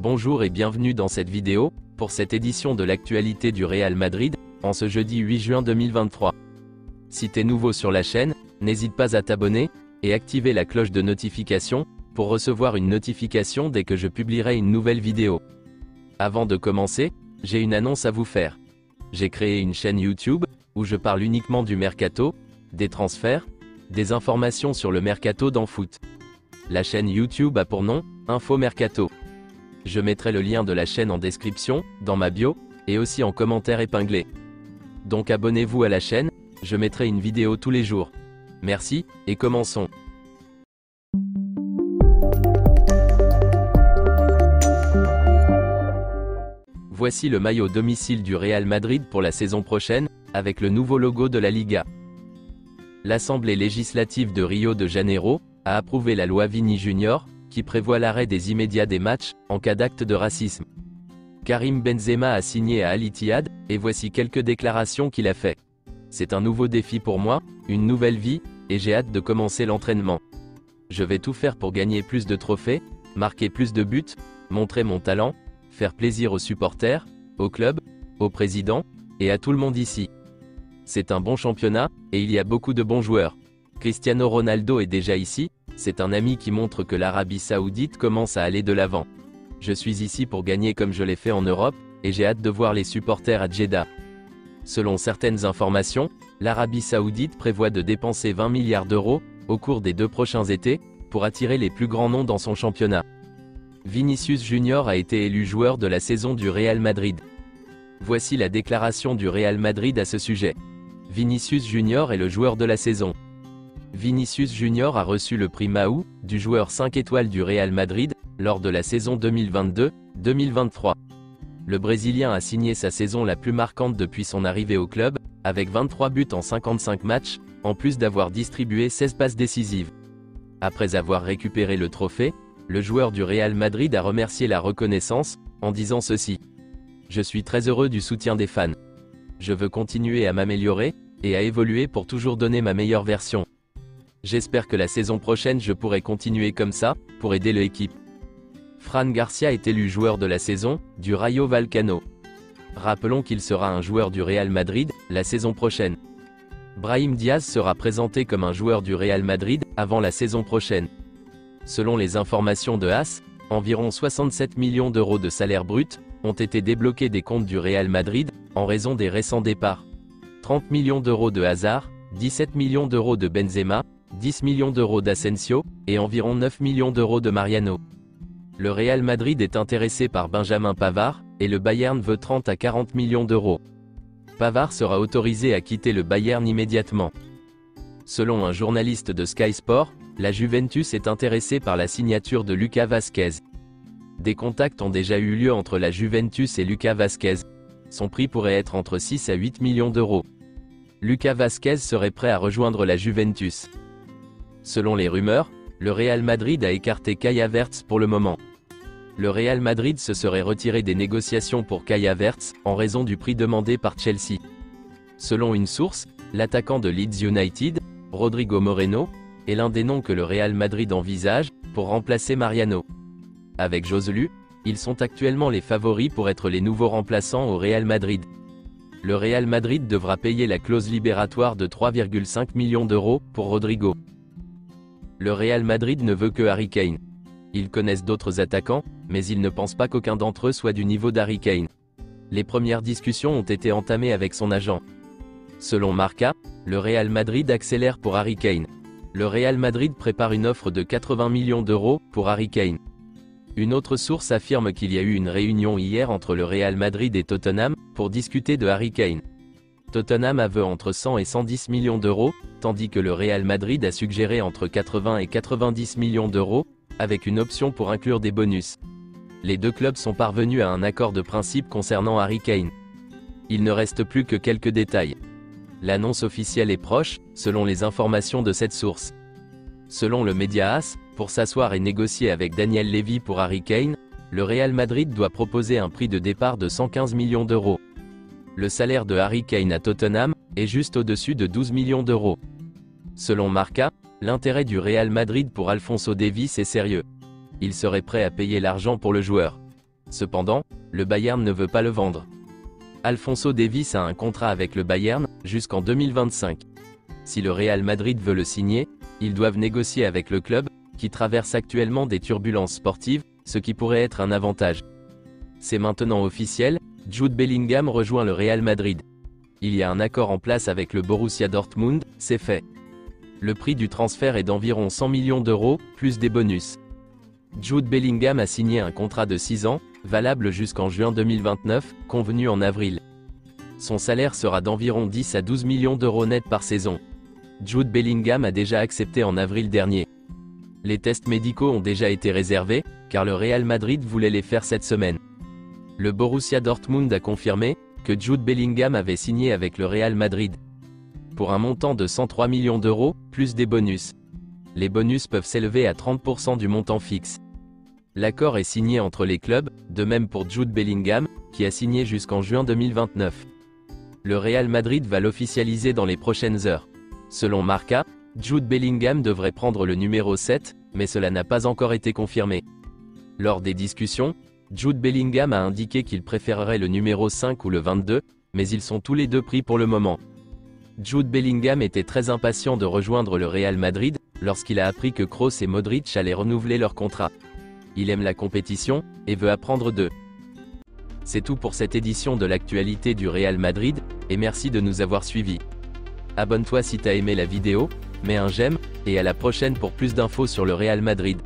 Bonjour et bienvenue dans cette vidéo, pour cette édition de l'actualité du Real Madrid, en ce jeudi 8 juin 2023. Si t'es nouveau sur la chaîne, n'hésite pas à t'abonner, et activer la cloche de notification, pour recevoir une notification dès que je publierai une nouvelle vidéo. Avant de commencer, j'ai une annonce à vous faire. J'ai créé une chaîne YouTube, où je parle uniquement du mercato, des transferts, des informations sur le mercato dans foot. La chaîne YouTube a pour nom, Info Mercato. Je mettrai le lien de la chaîne en description, dans ma bio, et aussi en commentaire épinglé. Donc abonnez-vous à la chaîne, je mettrai une vidéo tous les jours. Merci, et commençons. Voici le maillot domicile du Real Madrid pour la saison prochaine, avec le nouveau logo de la Liga. L'Assemblée législative de Rio de Janeiro a approuvé la loi Vini Junior, qui prévoit l'arrêt des immédiats des matchs, en cas d'acte de racisme. Karim Benzema a signé à Al Ittihad, et voici quelques déclarations qu'il a fait. C'est un nouveau défi pour moi, une nouvelle vie, et j'ai hâte de commencer l'entraînement. Je vais tout faire pour gagner plus de trophées, marquer plus de buts, montrer mon talent, faire plaisir aux supporters, au club, au président, et à tout le monde ici. C'est un bon championnat, et il y a beaucoup de bons joueurs. Cristiano Ronaldo est déjà ici, c'est un ami qui montre que l'Arabie Saoudite commence à aller de l'avant. Je suis ici pour gagner comme je l'ai fait en Europe, et j'ai hâte de voir les supporters à Jeddah. Selon certaines informations, l'Arabie Saoudite prévoit de dépenser 20 milliards d'euros, au cours des 2 prochains étés, pour attirer les plus grands noms dans son championnat. Vinicius Junior a été élu joueur de la saison du Real Madrid. Voici la déclaration du Real Madrid à ce sujet. Vinicius Junior est le joueur de la saison. Vinicius Junior a reçu le prix Mahou, du joueur 5 étoiles du Real Madrid, lors de la saison 2022-2023. Le Brésilien a signé sa saison la plus marquante depuis son arrivée au club, avec 23 buts en 55 matchs, en plus d'avoir distribué 16 passes décisives. Après avoir récupéré le trophée, le joueur du Real Madrid a remercié la reconnaissance, en disant ceci. « Je suis très heureux du soutien des fans. Je veux continuer à m'améliorer, et à évoluer pour toujours donner ma meilleure version. J'espère que la saison prochaine je pourrai continuer comme ça, pour aider l'équipe. » Fran Garcia est élu joueur de la saison, du Rayo Vallecano. Rappelons qu'il sera un joueur du Real Madrid, la saison prochaine. Brahim Diaz sera présenté comme un joueur du Real Madrid, avant la saison prochaine. Selon les informations de AS, environ 67 millions d'euros de salaire brut, ont été débloqués des comptes du Real Madrid, en raison des récents départs. 30 millions d'euros de Hazard, 17 millions d'euros de Benzema, 10 millions d'euros d'Asensio, et environ 9 millions d'euros de Mariano. Le Real Madrid est intéressé par Benjamin Pavard, et le Bayern veut 30 à 40 millions d'euros. Pavard sera autorisé à quitter le Bayern immédiatement. Selon un journaliste de Sky Sport, la Juventus est intéressée par la signature de Lucas Vazquez. Des contacts ont déjà eu lieu entre la Juventus et Lucas Vazquez. Son prix pourrait être entre 6 à 8 millions d'euros. Lucas Vazquez serait prêt à rejoindre la Juventus. Selon les rumeurs, le Real Madrid a écarté Kai Havertz pour le moment. Le Real Madrid se serait retiré des négociations pour Kai Havertz, en raison du prix demandé par Chelsea. Selon une source, l'attaquant de Leeds United, Rodrigo Moreno, est l'un des noms que le Real Madrid envisage, pour remplacer Mariano. Avec Joselu, ils sont actuellement les favoris pour être les nouveaux remplaçants au Real Madrid. Le Real Madrid devra payer la clause libératoire de 3,5 millions d'euros, pour Rodrigo. Le Real Madrid ne veut que Harry Kane. Ils connaissent d'autres attaquants, mais ils ne pensent pas qu'aucun d'entre eux soit du niveau d'Harry Kane. Les premières discussions ont été entamées avec son agent. Selon Marca, le Real Madrid accélère pour Harry Kane. Le Real Madrid prépare une offre de 80 millions d'euros, pour Harry Kane. Une autre source affirme qu'il y a eu une réunion hier entre le Real Madrid et Tottenham, pour discuter de Harry Kane. Tottenham a veut entre 100 et 110 millions d'euros, tandis que le Real Madrid a suggéré entre 80 et 90 millions d'euros, avec une option pour inclure des bonus. Les deux clubs sont parvenus à un accord de principe concernant Harry Kane. Il ne reste plus que quelques détails. L'annonce officielle est proche, selon les informations de cette source. Selon le média AS, pour s'asseoir et négocier avec Daniel Levy pour Harry Kane, le Real Madrid doit proposer un prix de départ de 115 millions d'euros. Le salaire de Harry Kane à Tottenham est juste au-dessus de 12 millions d'euros. Selon Marca, l'intérêt du Real Madrid pour Alphonso Davies est sérieux. Il serait prêt à payer l'argent pour le joueur. Cependant, le Bayern ne veut pas le vendre. Alphonso Davies a un contrat avec le Bayern, jusqu'en 2025. Si le Real Madrid veut le signer, ils doivent négocier avec le club, qui traverse actuellement des turbulences sportives, ce qui pourrait être un avantage. C'est maintenant officiel, Jude Bellingham rejoint le Real Madrid. Il y a un accord en place avec le Borussia Dortmund, c'est fait. Le prix du transfert est d'environ 100 millions d'euros, plus des bonus. Jude Bellingham a signé un contrat de 6 ans, valable jusqu'en juin 2029, convenu en avril. Son salaire sera d'environ 10 à 12 millions d'euros net par saison. Jude Bellingham a déjà accepté en avril dernier. Les tests médicaux ont déjà été réservés, car le Real Madrid voulait les faire cette semaine. Le Borussia Dortmund a confirmé que Jude Bellingham avait signé avec le Real Madrid. Pour un montant de 103 millions d'euros, plus des bonus. Les bonus peuvent s'élever à 30% du montant fixe. L'accord est signé entre les clubs, de même pour Jude Bellingham, qui a signé jusqu'en juin 2029. Le Real Madrid va l'officialiser dans les prochaines heures. Selon Marca, Jude Bellingham devrait prendre le numéro 7, mais cela n'a pas encore été confirmé. Lors des discussions, Jude Bellingham a indiqué qu'il préférerait le numéro 5 ou le 22, mais ils sont tous les deux pris pour le moment. Jude Bellingham était très impatient de rejoindre le Real Madrid, lorsqu'il a appris que Kroos et Modric allaient renouveler leur contrat. Il aime la compétition, et veut apprendre d'eux. C'est tout pour cette édition de l'actualité du Real Madrid, et merci de nous avoir suivis. Abonne-toi si t'as aimé la vidéo, mets un j'aime, et à la prochaine pour plus d'infos sur le Real Madrid.